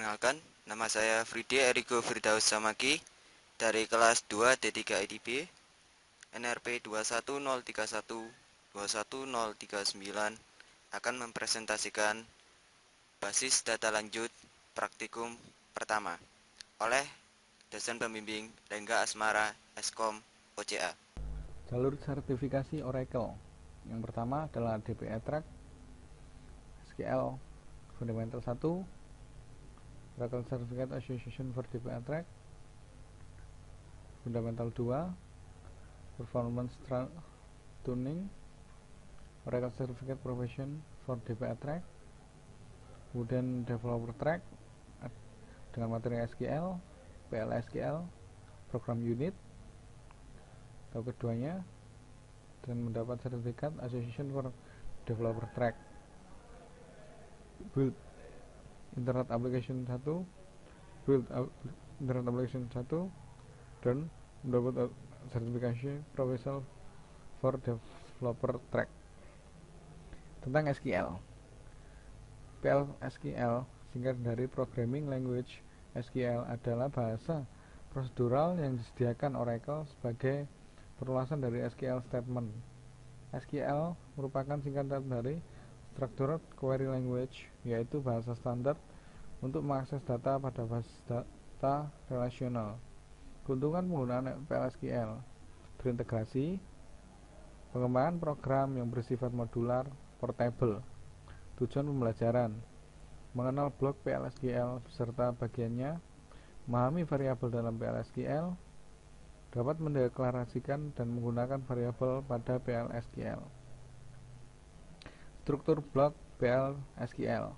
Perkenalkan, nama saya Fridi Eriko Firdaus Samaki dari kelas 2 D3 IDB NRP 21031 21039 akan mempresentasikan basis data lanjut praktikum pertama oleh dosen pembimbing Rengga Asmara Eskom OCA. Jalur sertifikasi Oracle. Yang pertama adalah DBA Track SQL Fundamental 1, Oracle Certificate Association for DBA Track Fundamental 2, Performance Tuning, Oracle Certificate Profession for DBA Track, kemudian Developer Track dengan materi SQL, PLSQL, Program Unit, atau keduanya, dan mendapat sertifikat Association for Developer Track. Build Internet Application 1, Build Internet Application 1, dan mendapat sertifikasi Professional for Developer Track. Tentang SQL, PLSQL singkat dari Programming Language. SQL adalah bahasa prosedural yang disediakan Oracle sebagai perluasan dari SQL Statement. SQL merupakan singkatan dari Structured Query Language, yaitu bahasa standar untuk mengakses data pada basis data relasional. Keuntungan penggunaan PLSQL: berintegrasi, pengembangan program yang bersifat modular, portable. Tujuan pembelajaran: mengenal blok PLSQL beserta bagiannya, memahami variabel dalam PLSQL, dapat mendeklarasikan dan menggunakan variabel pada PLSQL. Struktur blok PLSQL.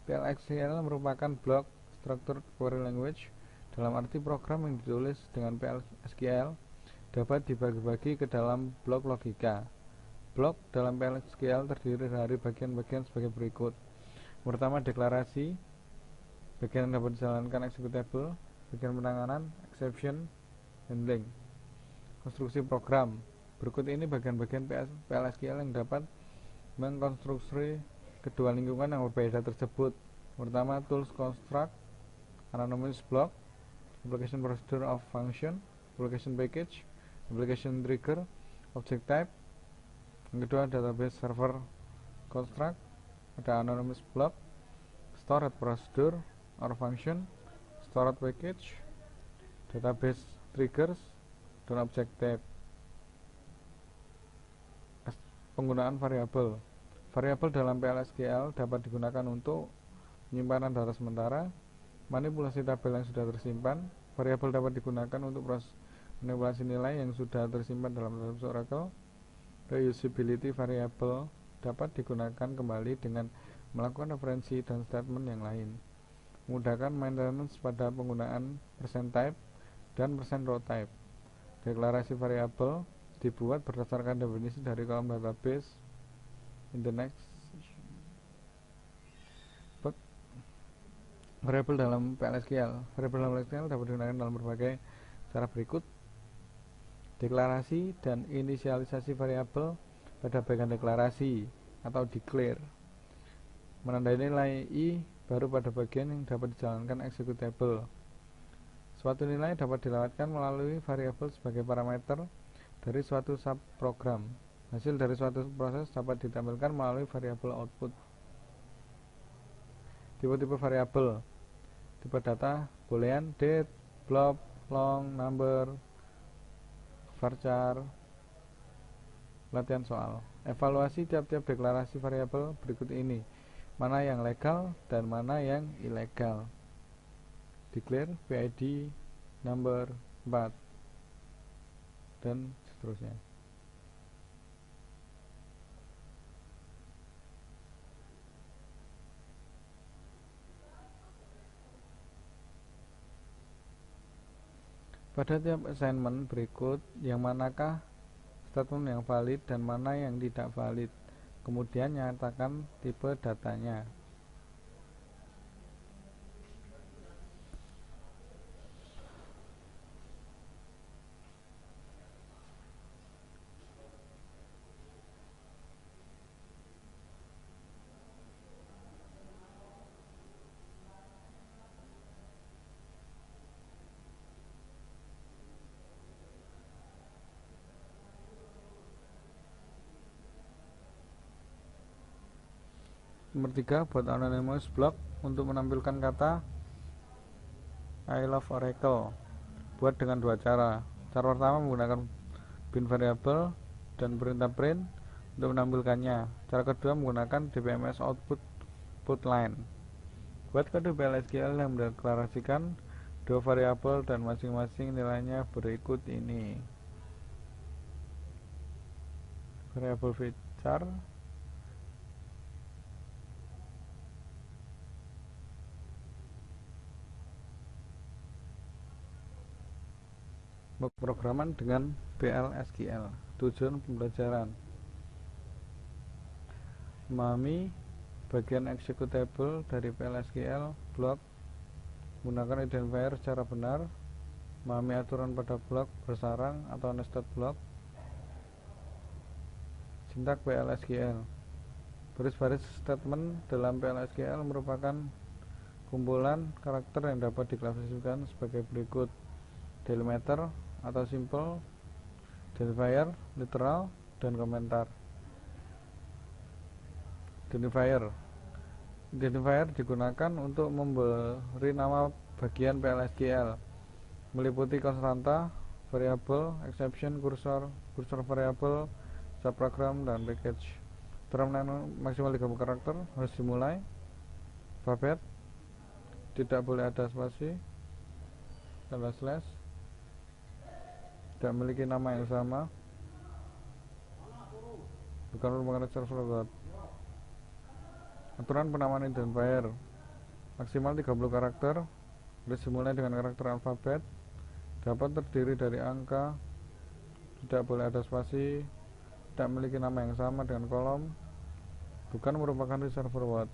PLSQL merupakan blok Structured Query Language, dalam arti program yang ditulis dengan PLSQL dapat dibagi-bagi ke dalam blok logika. Blok dalam PLSQL terdiri dari bagian-bagian sebagai berikut. Pertama, deklarasi, bagian yang dapat dijalankan executable, bagian penanganan, exception, handling. Konstruksi program. Berikut ini bagian-bagian PLSQL yang dapat mengkonstruksi kedua lingkungan yang berbeda tersebut. Pertama, tools construct, anonymous block, application procedure of function, application package, application trigger, object type. Yang kedua, database server construct, ada anonymous block, stored procedure or function, stored package, database triggers, dan object type. Penggunaan variabel. Variabel dalam PLSQL dapat digunakan untuk penyimpanan data sementara, manipulasi tabel yang sudah tersimpan. Variabel dapat digunakan untuk proses manipulasi nilai yang sudah tersimpan dalam database Oracle. Reusability variabel dapat digunakan kembali dengan melakukan referensi dan statement yang lain. Memudahkan maintenance pada penggunaan %type dan %rowtype. Deklarasi variabel dibuat berdasarkan definisi dari kolom database in the next. Variabel dalam PLSQL. Variabel dalam PLSQL dapat digunakan dalam berbagai cara berikut. Deklarasi dan inisialisasi variabel pada bagian deklarasi atau declare. Menandai nilai i baru pada bagian yang dapat dijalankan executable. Suatu nilai dapat dilewatkan melalui variabel sebagai parameter dari suatu subprogram. Hasil dari suatu proses dapat ditampilkan melalui variabel output. Tipe-tipe variabel. Tipe data boolean, date, blob, long, number, varchar. Latihan soal. Evaluasi tiap-tiap deklarasi variabel berikut ini. Mana yang legal dan mana yang ilegal. Declare, PID, number, 4, dan seterusnya. Pada tiap assignment berikut, yang manakah statement yang valid dan mana yang tidak valid. Kemudian nyatakan tipe datanya. Nomor 3, buat anonymous block untuk menampilkan kata I love Oracle. Buat dengan dua cara. Cara pertama menggunakan bin variable dan perintah print untuk menampilkannya. Cara kedua menggunakan dbms output line. Buat kode PL/SQL yang mendeklarasikan dua variabel dan masing-masing nilainya berikut ini. Variabel feature, pemrograman dengan PL/SQL. Tujuan pembelajaran: memahami bagian executable dari PL/SQL blok, menggunakan identifier secara benar, memahami aturan pada blok bersarang atau nested block. Sintak PL/SQL. Baris-baris statement dalam PL/SQL merupakan kumpulan karakter yang dapat diklasifikasikan sebagai berikut: delimiter atau simple, identifier, literal, dan komentar. Identifier digunakan untuk memberi nama bagian PL/SQL, meliputi konstanta, variabel, exception, kursor variabel, subprogram, dan package. Aturan maksimal 30 karakter harus dimulai alfabet, tidak boleh ada spasi, tanda slash, tidak memiliki nama yang sama, bukan merupakan reserve robot. Aturan penamaan identifier maksimal 30 karakter harus dimulai dengan karakter alfabet, dapat terdiri dari angka, tidak boleh ada spasi, tidak memiliki nama yang sama dengan kolom, bukan merupakan reservoir word.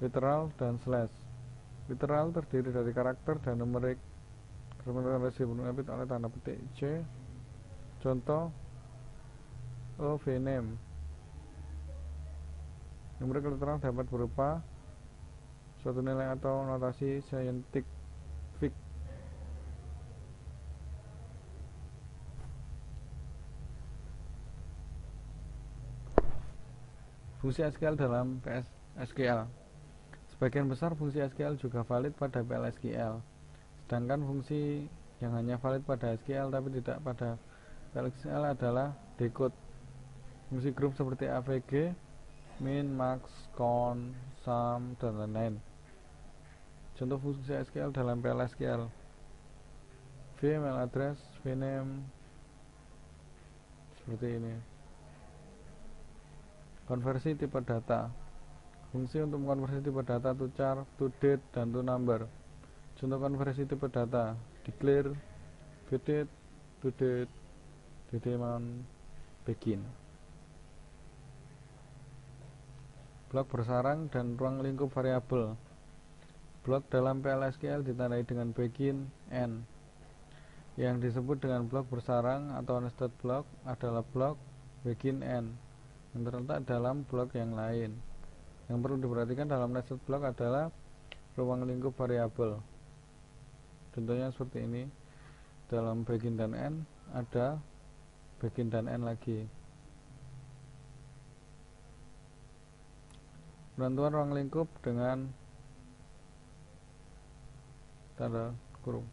Literal dan slash. Literal terdiri dari karakter dan numerik, harus dipenuhi oleh tanda petik C. Contoh name. Numerik literal dapat berupa suatu nilai atau notasi scientific. Fungsi SQL dalam PL/SQL. Sebagian besar fungsi SQL juga valid pada PL/SQL, sedangkan fungsi yang hanya valid pada SQL tapi tidak pada PL/SQL adalah decode. Fungsi grup seperti avg, min, max, count, sum, dan lain-lain. Contoh fungsi SQL dalam PL/SQL: email address, name, seperti ini. Konversi tipe data. Fungsi untuk mengkonversi tipe data to char, to date, dan to number. Contoh konversi tipe data: declare, date, to date, deadline, begin. Blok bersarang dan ruang lingkup variabel. Blok dalam PL/SQL ditandai dengan begin, end. Yang disebut dengan blok bersarang atau nested block adalah blok begin, end yang terletak dalam blok yang lain. Yang perlu diperhatikan dalam nested block adalah ruang lingkup variabel. Contohnya seperti ini. Dalam begin dan end ada begin dan end lagi. Penentuan ruang lingkup dengan tanda kurung.